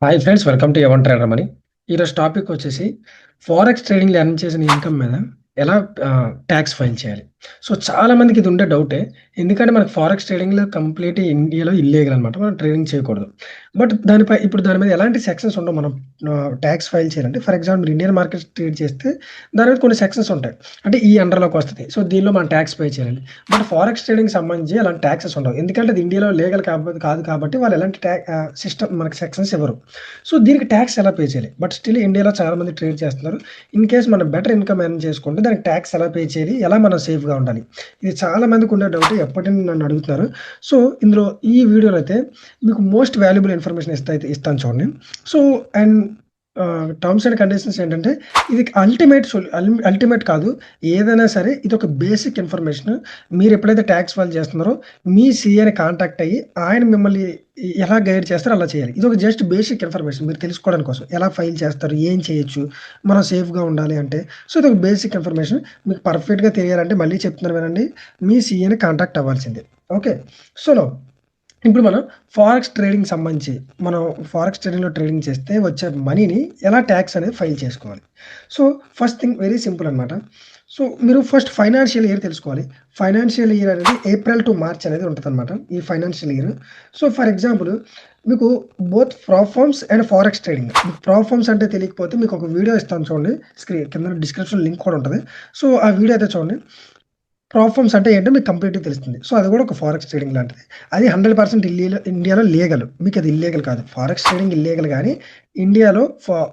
Hi friends, welcome to ఎవన్ trader money. ఈరోజు topic వచ్చేసి ఫారెక్స్ ట్రేడింగ్‌లో ఎర్న్ చేసిన ఇన్‌కమ్ మీద ఎలా టాక్స్ ఫైల్ చేయాలి. సో, చాలా మందికి ఇది ఉండే డౌటే. ఎందుకంటే మనకు ఫారెక్స్ ట్రేడింగ్‌లో కంప్లీట్ ఇండియాలో ఇల్లీగల్ అనమాట. మనం ట్రేడింగ్ చేయకూడదు. బట్ ఇప్పుడు దాని మీద ఎలాంటి సెక్షన్స్ ఉండవు. మనం టాక్స్ ఫైల్ చేయాలంటే ఫర్ ఎగ్జాంపుల్ మీరు ఇండియన్ మార్కెట్ ట్రేడ్ చేస్తే దాని మీద కొన్ని సెక్షన్స్ ఉంటాయి. అంటే ఈ అండర్‌లోకి వస్తది. సో, దీనిలో మనం టాక్స్ పే చేయాలి. బట్ ఫారెక్స్ ట్రేడింగ్‌కి సంబంధించి అలాంటి టాక్సెస్ ఉండవు. ఎందుకంటే అది ఇండియాలో లీగల్ కాదు కాబట్టి వాళ్ళు ఎలాంటి సిస్టమ్ మనకి సెక్షన్స్ ఇవ్వరు. సో, దీనికి టాక్స్ ఎలా పే చేయాలి? బట్ స్టిల్ ఇండియాలో చాలామంది ట్రేడ్ చేస్తున్నారు. ఇన్ కేస్ మనం బెటర్ ఇన్‌కమ్ ఎర్న్ చేసుకుంటే దానికి టాక్స్ ఎలా పే చేయాలి? ఎలా మనం సేఫ్‌గా ఉండాలి? ఇది చాలా మందికి ఉండే డౌట్. ఎప్పటి నుండి నన్ను అడుగుతున్నారు. సో, ఇందులో ఈ వీడియోలో అయితే మీకు మోస్ట్ వాల్యుబుల్ ఇన్ఫర్మేషన్ ఇస్తాను చూడండి. So, and terms and conditions ఏంటంటే ఇది అల్టిమేట్ కాదు. ఏదైనా సరే ఇదొక బేసిక్ ఇన్ఫర్మేషన్. మీరు ఎప్పుడైతే టాక్స్ ఫైల్ చేస్తున్నారో మీ సీఏని కాంటాక్ట్ అయ్యి ఆయన మిమ్మల్ని ఎలా గైడ్ చేస్తారో అలా చేయాలి. ఇదొక జస్ట్ బేసిక్ ఇన్ఫర్మేషన్ మీరు తెలుసుకోవడం కోసం. ఎలా ఫైల్ చేస్తారు? ఏం చేయొచ్చు? మనం సేఫ్‌గా ఉండాలి అంటే సో, ఇదొక బేసిక్ ఇన్ఫర్మేషన్. మీకు పర్ఫెక్ట్‌గా తెలియాలంటే మళ్ళీ చెప్తున్నాను వినండి. మీ సీఏని కాంటాక్ట్ అవ్వాల్సిందే. ఓకే. సో, నౌ ఇప్పుడు మనం ఫారెక్స్ ట్రేడింగ్ సంబంధించి మనం ఫారెక్స్ ట్రేడింగ్‌లో ట్రేడింగ్ చేస్తే వచ్చే మనీని ఎలా టాక్స్ అనేది ఫైల్ చేసుకోవాలి. So, first thing very simple అనమాట. సో, మీరు ఫస్ట్ ఫైనాన్షియల్ ఇయర్ తెలుసుకోవాలి. ఫైనాన్షియల్ ఇయర్ అనేది ఏప్రిల్ టు మార్చ్ అనేది ఉంటదనమాట. ఈ financial year. So, for example మీకు both prop firms and forex trading. మీకు ప్రాప్ ఫర్మ్స్ అంటే తెలియకపోతే మీకు ఒక వీడియో ఇస్తాను చూడండి. కింద డిస్క్రిప్షన్ లింక్ కూడా ఉంటది. సో, ఆ వీడియో అయితే చూడండి. ప్రాప్ ఫర్మ్స్ అంటే ఏంటో మీకు కంప్లీట్‌గా తెలుస్తుంది. సో, అది కూడా ఒక ఫారెక్స్ ట్రేడింగ్ లాంటిది. అది 100% ఇండియాలో లీగల్. మీకది ఇల్లీగల్ కాదు. ఫారెక్స్ ట్రేడింగ్ ఇల్లీగల్ గానీ, ఇండియాలో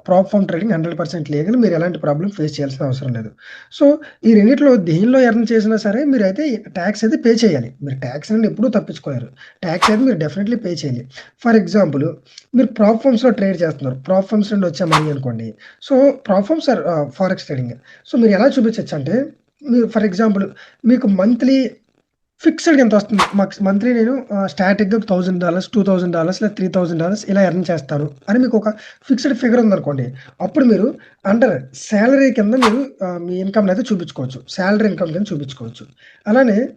ప్రాప్ ఫర్మ్ ట్రేడింగ్ 100% లీగల్. మీరు ఎలాంటి ప్రాబ్లమ్ ఫేస్ చేయాల్సిన అవసరం లేదు. సో, ఈ రెండిట్లో దేనిలో ఎర్న్ చేసినా సరే మీరైతే టాక్స్ అయితే పే చేయాలి. మీరు టాక్స్ నుండి ఎప్పుడూ తప్పించుకోలేరు. టాక్స్ అయితే మీరు డెఫినెట్‌లీ పే చేయాలి. ఫర్ ఎగ్జాంపుల్ మీరు ప్రాప్ ఫర్మ్స్‌లో ట్రేడ్ చేస్తున్నారు. ప్రాప్ ఫర్మ్స్ నుండి వచ్చే మనీ అనుకోండి. So, prop firms or forex trading. So, మీరు ఎలా చూపించొచ్చంటే మీరు ఫర్ ఎగ్జాంపుల్ మీకు మంత్లీ ఫిక్స్‌డ్‌గా ఎంతొస్తుంది? మాకు మంత్లీ నేను స్టాటిక్‌గా $1000, $2000 లేదా $3000 ఇలా ఎర్న్ చేస్తాను అని మీకు ఒక ఫిక్స్‌డ్ ఫిగర్ ఉందనుకోండి. అప్పుడు మీరు అండర్ సాలరీ కింద మీరు మీ ఇన్‌కమ్‌నయితే చూపించుకోవచ్చు. సాలరీ ఇన్‌కమ్ కింద చూపించుకోవచ్చు. అలానే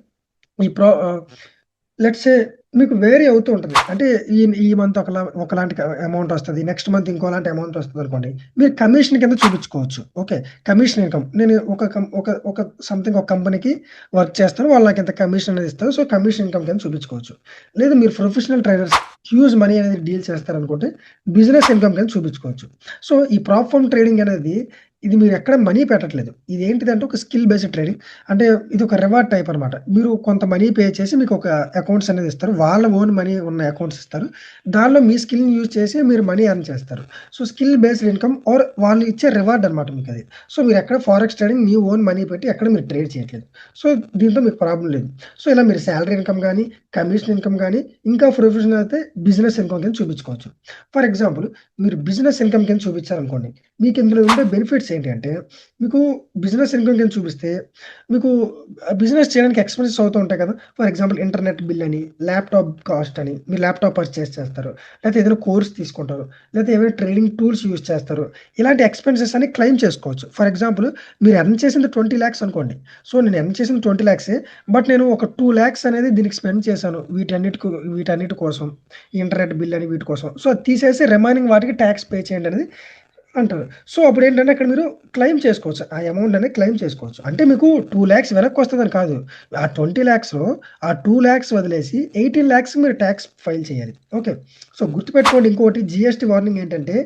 ఈ లెట్స్ సే మీకు వేరీ అవుతూ ఉంటది. అంటే ఈ మంత్ ఒకలాంటి అమౌంట్ వస్తది. నెక్స్ట్ మంత్ ఇంకోలాంటి అమౌంట్ వస్తదనుకోండి. మీరు కమిషన్ కింద చూపించుకోవచ్చు. ఓకే. Commission income. నేను ఒక సంథింగ్ ఒక కంపెనీకి వర్క్ చేస్తాను. వాళ్ళు నాకింత కమిషన్ అనేది ఇస్తారు. సో, కమిషన్ ఇన్‌కమ్ కింద చూపించుకోవచ్చు. లేదు మీరు ప్రొఫెషనల్ ట్రేడర్స్ హ్యూజ్ మనీ అనేది డీల్ చేస్తారనుకుంటే బిజినెస్ ఇన్‌కమ్ కింద చూపించుకోవచ్చు. సో, ఈ ప్రాప్ ఫర్మ్ ట్రేడింగ్ అనేది ఇది మీరెక్కడ మనీ పెట్టట్లేదు. ఇదేంటిదంటే ఒక స్కిల్ బేస్డ్ ట్రేడింగ్. అంటే ఇదొక రివార్డ్ టైప్ అనమాట. మీరు కొంత మనీ పే చేసి మీకొక అకౌంట్స్ అనేది ఇస్తారు. వాళ్ళ ఓన్ మనీ ఉన్న అకౌంట్స్ ఇస్తారు. దానిలో మీ స్కిల్‌ని యూజ్ చేసి మీరు మనీ ఎర్న్ చేస్తారు. So, skill based income or వాళ్ళు ఇచ్చే రివార్డ్ అనమాట మీకది. సో, మీరెక్కడ ఫారెక్స్ ట్రేడింగ్ మీ ఓన్ మనీ పెట్టి ఎక్కడ మీరు ట్రేడ్ చేయట్లేదు. సో, దీంతో మీకు ప్రాబ్లమ్ లేదు. సో, ఇలా మీరు సాలరీ ఇన్‌కమ్ గానీ, కమిషన్ ఇన్‌కమ్ గానీ, ఇంకా ప్రొఫెషనల్ అయితే బిజినెస్ ఇన్‌కమ్ కింద చూపించుకోవచ్చు. ఫర్ ఎగ్జాంపుల్ మీరు బిజినెస్ ఇన్‌కమ్ కింద చూపించారనుకోండి. మీకు ఇందులో ఉండే బెనిఫిట్స్ ఏంటి అంటే, మీకు బిజినెస్ ఇన్‌కమ్ కింద చూపిస్తే, మీకు బిజినెస్ చేయడానికి ఎక్స్‌పెన్సెస్ అవుతూ ఉంటాయి కదా! ఫర్ ఎగ్జాంపుల్ ఇంటర్నెట్ బిల్ అని, ల్యాప్‌టాప్ కాస్ట్ అని, మీరు ల్యాప్‌టాప్ పర్చేస్ చేస్తారు. లేతే ఏదైనా కోర్స్ తీసుకుంటారు. లేతే ఏవైనా ట్రేడింగ్ టూల్స్ యూజ్ చేస్తారు. ఇలాంటి ఎక్స్‌పెన్సెస్ అన్ని క్లెయిమ్ చేసుకోవచ్చు. ఫర్ ఎగ్జాంపుల్ మీరు ఎర్న్ చేసింది 20,00,000 అనుకోండి. సో, నేను ఎర్న్ చేసింది 20,00,000 బట్ నేను ఒక 2,00,000 అనేది దీనికి స్పెండ్ చేశాను. వీటన్నిటి కోసం. ఈ ఇంటర్నెట్ బిల్ అని వీటి కోసం. సో, అది తీసేసి రిమైనింగ్ వాటికి టాక్స్ పే చేయండి అనేది అంటారు. సో, అప్పుడేంటంటే అక్కడ మీరు క్లెయిమ్ చేసుకోవచ్చు. ఆ అమౌంట్ అనేది క్లెయిమ్ చేసుకోవచ్చు. అంటే మీకు 2,00,000 వెనక్కొస్తదని కాదు. ఆ 20,00,000లో ఆ 2,00,000 వదిలేసి 18,00,000 మీరు టాక్స్ ఫైల్ చేయాలి. ఓకే. సో, గుర్తుపెట్టుకోండి ఇంకోటి జీఎస్టీ వార్నింగ్ ఏంటంటే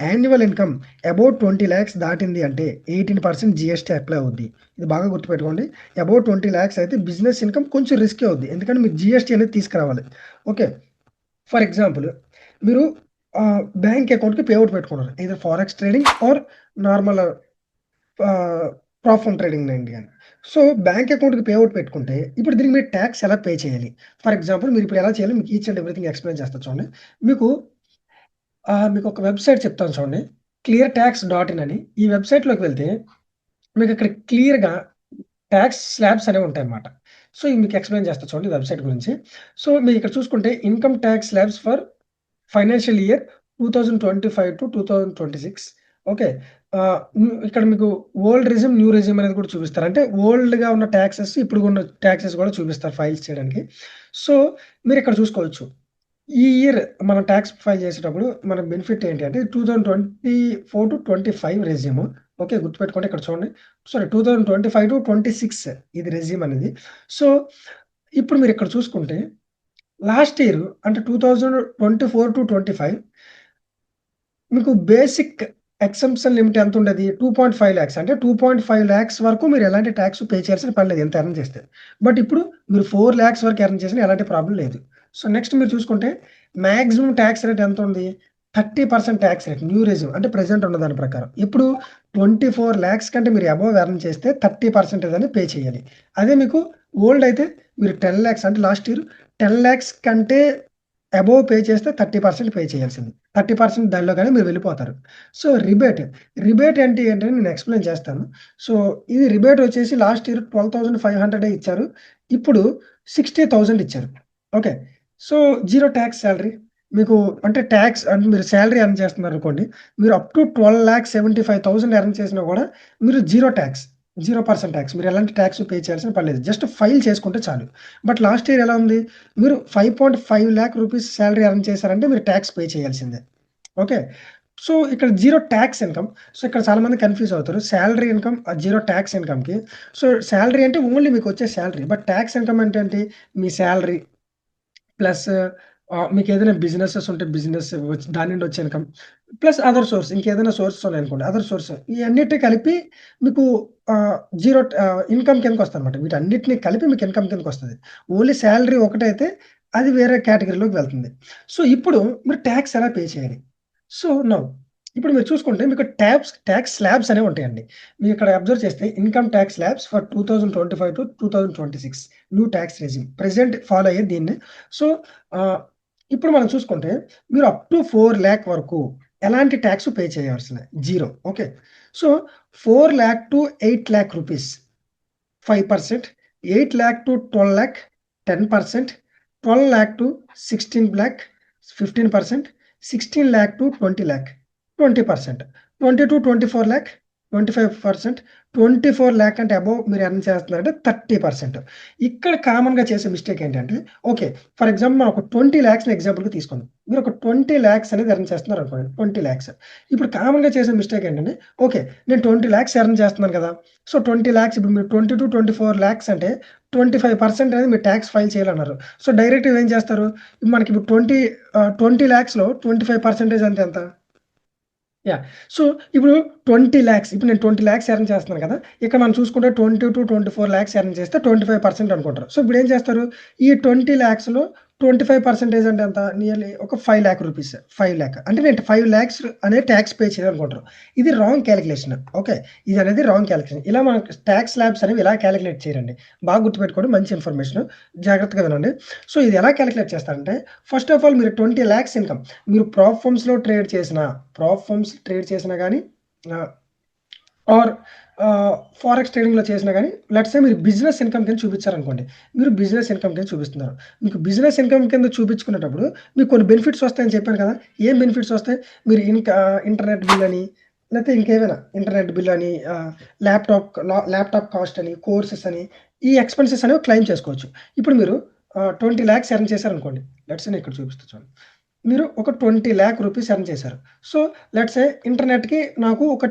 యాన్యువల్ ఇన్‌కమ్ అబౌవ్ 20,00,000 దాటింది అంటే 18% జీఎస్టీ అప్లై అవుద్ది. ఇది బాగా గుర్తుపెట్టుకోండి. అబౌవ్ 20,00,000 అయితే బిజినెస్ ఇన్‌కమ్ కొంచెం రిస్కీ అవుద్ది. ఎందుకంటే మీరు జీఎస్టీ అనేది తీసుకురావాలి. ఓకే. ఫర్ ఎగ్జాంపుల్ మీరు బ్యాంక్ అకౌంట్‌కి పే ఔట్ పెట్టుకున్నారు. Either forex trading or normal prop firm trading అండి అని. సో, బ్యాంక్ అకౌంట్‌కి పే ఔట్ పెట్టుకుంటే ఇప్పుడు దీనికి మీరు టాక్స్ ఎలా పే చేయాలి? ఫర్ ఎగ్జాంపుల్ మీరిప్పుడు ఎలా చేయాలో మీకు ఈచ్ అండ్ ఎవ్రీథింగ్ ఎక్స్‌ప్లెయిన్ చేస్తాను చూడండి. మీకు మీకొక వెబ్‌సైట్ చెప్తాను చూడండి. cleartax.in అని. ఈ వెబ్‌సైట్‌లోకి వెళ్తే మీకక్కడ క్లియర్‌గా టాక్స్ స్లాబ్స్ అనేవి ఉంటాయన్నమాట. సో, ఇవి మీకు ఎక్స్‌ప్లెయిన్ చేస్తా చూడండి వెబ్‌సైట్ గురించి. సో, మీరిక్కడ చూసుకుంటే income tax slabs for financial year 2025-2026 okay. ఇక్కడ మీకు ఓల్డ్ రెజ్యూమ్, న్యూ రెజ్యూమ్ అనేది కూడా చూపిస్తారు. అంటే ఓల్డ్‌గా ఉన్న టాక్సెస్, ఇప్పుడు ఉన్న టాక్సెస్ కూడా చూపిస్తారు ఫైల్స్ చేయడానికి. సో, మీరిక్కడ చూసుకోవచ్చు. ఈ ఇయర్ మనం టాక్స్ ఫైల్ చేసేటప్పుడు మన బెనిఫిట్ ఏంటి అంటే 2024-25 రెజ్యూమ్. ఓకే. గుర్తుపెట్టుకోండి ఇక్కడ చూడండి. సారీ 2025-26 ఇది రెజ్యూమ్ అనేది. సో, ఇప్పుడు మీరిక్కడ చూసుకుంటే లాస్ట్ ఇయర్ అంటే 2024-25 మీకు బేసిక్ ఎగ్జంప్షన్ లిమిట్ ఎంతుండేది? 2.5 లాక్స్. అంటే 2.5 లాక్స్ వరకు మీరు ఎలాంటి టాక్స్ పే చేయాల్సిన పని లేదు ఎంత ఎర్న్ చేస్తే. బట్ ఇప్పుడు మీరు 4 లాక్స్ వరకు ఎర్న్ చేసినా ఎలాంటి ప్రాబ్లమ్ లేదు. సో, నెక్స్ట్ మీరు చూసుకుంటే మాక్సిమం టాక్స్ రేట్ ఎంతుంది? 30% టాక్స్ రేట్ న్యూ రెజ్యూమ్ అంటే ప్రెజెంట్ ఉన్న దాని ప్రకారం. ఇప్పుడు 24 లాక్స్ కంటే మీరు అబోవ్ ఎర్న్ చేస్తే 30% అని పే చేయాలి. అదే మీకు ఓల్డ్ అయితే మీరు 10 లాక్స్ అంటే లాస్ట్ ఇయర్ 10 లాక్స్ కంటే అబోవ్ పే చేస్తే 30% పే చేయాల్సింది. 30% దానిలోగానే మీరు వెళ్ళిపోతారు. సో, రిబేట్ అంటే ఏంటని నేను ఎక్స్‌ప్లెయిన్ చేస్తాను. సో, ఇది రిబేట్ వచ్చేసి లాస్ట్ ఇయర్ 12,500 ఇచ్చారు. ఇప్పుడు 60,000 ఇచ్చారు. Okay. So, zero tax salary. మీకు అంటే టాక్స్ అంటే మీరు సాలరీ ఎర్న్ చేస్తున్నారనుకోండి. మీరు అప్ టు 12,75,000 ఎర్న్ చేసినా కూడా మీరు జీరో టాక్స్. 0% టాక్స్. మీరు ఎలాంటి టాక్స్ పే చేయాల్సిన పని లేదు. జస్ట్ ఫైల్ చేసుకుంటే చాలు. బట్ లాస్ట్ ఇయర్ ఎలా ఉంది? మీరు 5.5 లాక్ రూపీస్ సాలరీ ఎర్న్ చేశారంటే మీరు టాక్స్ పే చేయాల్సిందే. ఓకే. సో, ఇక్కడ జీరో టాక్స్ ఇన్‌కమ్. సో, ఇక్కడ చాలామంది కన్‌ఫ్యూజ్ అవుతారు. సాలరీ ఇన్‌కమ్, జీరో టాక్స్ ఇన్‌కమ్‌కి. సో, సాలరీ అంటే ఓన్లీ మీకొచ్చే సాలరీ. బట్ టాక్స్ ఇన్‌కమ్ అంటే ఏంటి? మీ సాలరీ ప్లస్ మీకేదైనా బిజినెసెస్ ఉంటే బిజినెస్ దాని నుండి వచ్చే ఇన్‌కమ్. ప్లస్ అదర్ సోర్స్ ఇంకేదైనా సోర్సెస్ ఉన్నాయనుకోండి. అదర్ సోర్స్ ఇయన్నిటిని కలిపి మీకు ఇన్‌కమ్ కిందకొస్తదనమాట. వీటన్నిటిని కలిపి మీకు ఇన్‌కమ్ కిందకొస్తది. ఓన్లీ సాలరీ ఒకటైతే అది వేరే కేటగరీలోకి వెళ్తుంది. సో, ఇప్పుడు మీరు టాక్స్ ఎలా పే చేయాలి? సో, నౌ ఇప్పుడు మీరు చూసుకుంటే మీకు టాక్స్ స్లాబ్స్ అనేవి ఉంటాయండి. మీరిక్కడ అబ్జర్వ్ చేస్తే income tax slabs for 2025-2026 new talks regime. Present follow అయ్యేది దీన్నే. సో, ఆహ్, ఇప్పుడు మనం చూసుకుంటే మీరు అప్ టు 4,00,000 వరకు ఎలాంటి టాక్స్ పే చేయాల్సిన zero. Okay. So, 4,00,000-8,00,000 rupees 5%, 8,00,000-12,00,000 10%, 12,00,000-16,00,000 15%, 16,00,000-20,00,000 20%, 20-24 lakh 25%, 24 lakh అంటే అబోవ్ మీరు ఎర్న్ చేస్తున్నారంటే 30%. ఇక్కడ కామన్‌గా చేసే మిస్టేక్ ఏంటంటే ఓకే. ఫర్ ఎగ్జాంపుల్ మనం ఒక 20 లాక్స్‌ని ఎగ్జాంపుల్‌గా తీసుకుందాం. మీరు ఒక 20 లాక్స్ అనేది ఎర్న్ చేస్తున్నారనుకోండి. 20 లాక్స్. ఇప్పుడు కామన్‌గా చేసే మిస్టేక్ ఏంటంటే ఓకే. నేను 20 లాక్స్ ఎర్న్ చేస్తున్నాను కదా! సో, 20 లాక్స్ ఇప్పుడు మీరు 20-24 లాక్స్ అంటే 25% అనేది మీరు టాక్స్ ఫైల్ చేయాలన్నారు. సో, డైరెక్ట్‌గా ఏం చేస్తారు? మనకి ఇప్పుడు 20 లాక్స్‌లో 25% అంటే ఎంత? యాహ్! సో, ఇప్పుడు 20,00,000 ఇప్పుడు నేను 20,00,000 ఎర్న్ చేస్తున్నాను కదా! ఇక్కడ మనం చూసుకుంటే 20-24 లాక్స్ ఎర్న్ చేస్తే 25% అనుకుంటారు. సో, ఇప్పుడేం చేస్తారు? ఈ 20,00,000లో 25% అంటే ఎంత? నియర్లీ ఒక 5,00,000 రూపీస్. 5,00,000 అంటే నేను 5,00,000 అనే టాక్స్ పే చేయాలనుకుంటారు. ఇది రాంగ్ కాలిక్యులేషన్. ఓకే. ఇది అనేది రాంగ్ కాలిక్యులేషన్. ఇలా మనకు టాక్స్ స్లాబ్స్ అనేవి ఇలా కాలిక్యులేట్ చేయరండి. బాగా గుర్తుపెట్టుకోండి. మంచి ఇన్ఫర్మేషన్. జాగ్రత్తగా వినండి. సో, ఇది ఎలా కాలిక్యులేట్ చేస్తారంటే ఫస్ట్ ఆఫ్ ఆల్ మీరు 20,00,000 ఇన్‌కమ్ మీరు ప్రాప్ ఫర్మ్స్ ట్రేడ్ చేసినా గానీ ఆహ్, ఆర్ ఫారెక్స్ ట్రేడింగ్‌లో చేసినా గానీ లెట్స్ సే మీరు బిజినెస్ ఇన్‌కమ్ కింద చూపించారనుకోండి. మీరు బిజినెస్ ఇన్‌కమ్ కింద చూపిస్తున్నారు. మీకు బిజినెస్ ఇన్‌కమ్ కింద చూపించుకునేటప్పుడు మీకు కొన్ని బెనిఫిట్స్ వస్తాయని చెప్పాను కదా! ఏం బెనిఫిట్స్ వస్తాయి? మీరు ఇంటర్నెట్ బిల్ అని లేతే ఇంకేమైనా ఇంటర్నెట్ బిల్ అని ల్యాప్‌టాప్ కాస్ట్ అని, కోర్సెస్ అని ఈ ఎక్స్‌పెన్సెస్ అనేవి క్లెయిమ్ చేసుకోవచ్చు. ఇప్పుడు మీరు 20,00,000 ఎర్న్ చేశారనుకోండి. లెట్స్ సే నేను ఇక్కడ చూపిస్తా చూడండి. మీరు ఒక 20,00,000 రూపీస్ ఎర్న్ చేశారు. సో, లెట్స్ సే ఇంటర్నెట్‌కి నాకు ఒక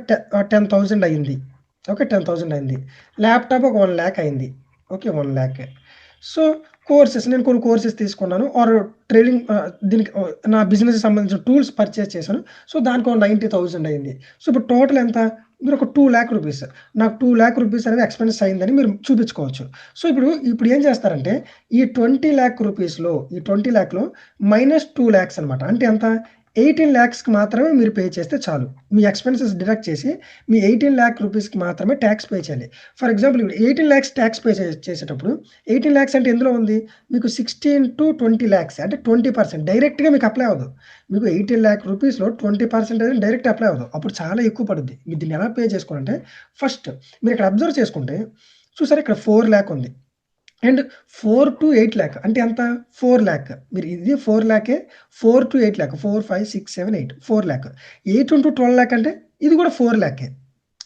10,000 అయింది. ఓకే. 10,000 అయింది. ల్యాప్‌టాప్ ఒక 1,00,000 అయింది. ఓకే. 1,00,000 సో, నేను కొన్ని కోర్సెస్ తీసుకున్నాను. ట్రేడింగ్ దీనికి నా బిజినెస్‌కి సంబంధించిన టూల్స్ పర్చేస్ చేశాను. సో, దానికో 90,000 అయింది. సో, ఇప్పుడు టోటల్ ఎంత? మీరొక 2,00,000 రూపీస్. నాకు 2,00,000 రూపీస్ అనేవి ఎక్స్‌పెన్స్ అయిందని మీరు చూపించుకోవచ్చు. సో, ఇప్పుడు ఏం చేస్తారంటే ఈ 20,00,000 రూపీస్‌లో ఈ 20,00,000లో మైనస్ 2,00,000 అనమాట. అంటే ఎంత? 18,00,000కి మాత్రమే మీరు పే చేస్తే చాలు. మీ ఎక్స్‌పెన్సెస్ డిడక్ట్ చేసి మీ 18,00,000 రూపీస్‌కి మాత్రమే టాక్స్ పే చేయాలి. ఫర్ ఎగ్జాంపుల్ ఇప్పుడు 18,00,000 టాక్స్ పే చేసేటప్పుడు 18,00,000 అంటే ఎందులో ఉంది? మీకు 16-20 లాక్స్ అంటే 20% డైరెక్ట్‌గా మీకు అప్లై అవ్వదు. మీకు 18,00,000 రూపీస్‌లో 20% డైరెక్ట్ అప్లై అవ్వదు. అప్పుడు చాలా ఎక్కువ పడుద్ది. మీరు దీన్ని ఎలా పే చేసుకోవాలంటే ఫస్ట్ మీరిక్కడ అబ్జర్వ్ చేసుకుంటే చూసారా ఇక్కడ 4,00,000 ఉంది. అండ్ 4-8,00,000 అంటే ఎంత? 4,00,000 మీరు ఇది 4,00,000 4-8,00,000 4, 5, 6, 7, 8 4,00,000 8 ఇంటూ 12,00,000 అంటే ఇది కూడా 4,00,000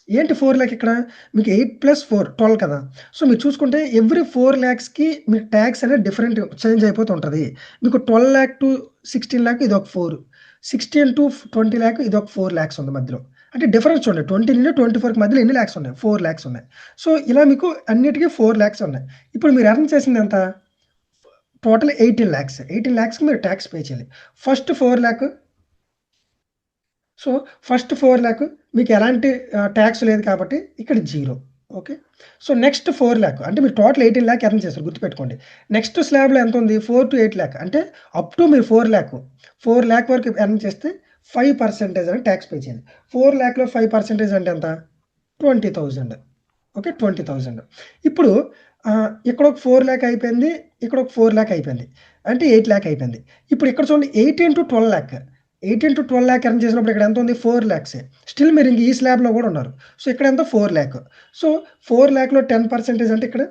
ఏంటి 4,00,000 ఇక్కడ? మీకు 8 + 4 12 కదా! సో, మీరు చూసుకుంటే ఎవ్రీ 4,00,000కి మీకు టాక్స్ అనేది డిఫరెంట్ చేంజ్ అయిపోతూ ఉంటది. మీకు 12,00,000-16,00,000 ఇదొక 4, 16-20,00,000 ఇదొక 4,00,000 ఉంది మధ్యలో. అంటే డిఫరెన్స్ చూడండి. 20-24కి మధ్యలో ఎన్ని లాక్స్ ఉన్నాయి? 4,00,000 ఉన్నాయి. సో, ఇలా మీకు అన్నిటికి 4,00,000 ఉన్నాయి. ఇప్పుడు మీరు ఎర్న్ చేసింది ఎంత? టోటల్ 18,00,000. 18,00,000కి మీరు టాక్స్ పే చేయాలి. ఫస్ట్ 4,00,000 సో, ఫస్ట్ 4,00,000 మీకు ఎలాంటి టాక్స్ లేదు కాబట్టి ఇక్కడ 0. ఓకే. సో, నెక్స్ట్ 4,00,000 అంటే మీరు టోటల్ 18,00,000 ఎర్న్ చేశారు గుర్తుపెట్టుకోండి. నెక్స్ట్ స్లాబ్‌లో ఎంతుంది? 4-8,00,000 అంటే అప్ టు మీరు 4,00,000 4,00,000 వరకు ఎర్న్ చేస్తే 5% అని టాక్స్ పే చేయాలి. 4,00,000లో 5% అంటే ఎంత? 20,000. ఓకే. 20,000. ఇప్పుడు ఇక్కడ ఒక 4,00,000 అయిపోయింది. ఇక్కడ ఒక 4,00,000 అయిపోయింది. అంటే 8,00,000 అయిపోయింది. ఇప్పుడు ఇక్కడ చూడండి 18-12,00,000 18-12,00,000 ఎర్న్ చేసినప్పుడు ఇక్కడ ఎంత ఉంది? 4,00,000 స్టిల్ మీరు ఇంక ఈ స్లాబ్‌లో కూడా ఉన్నారు. సో, ఇక్కడ ఎంత? 4,00,000 సో, 4,00,000లో 10% అంటే ఇక్కడ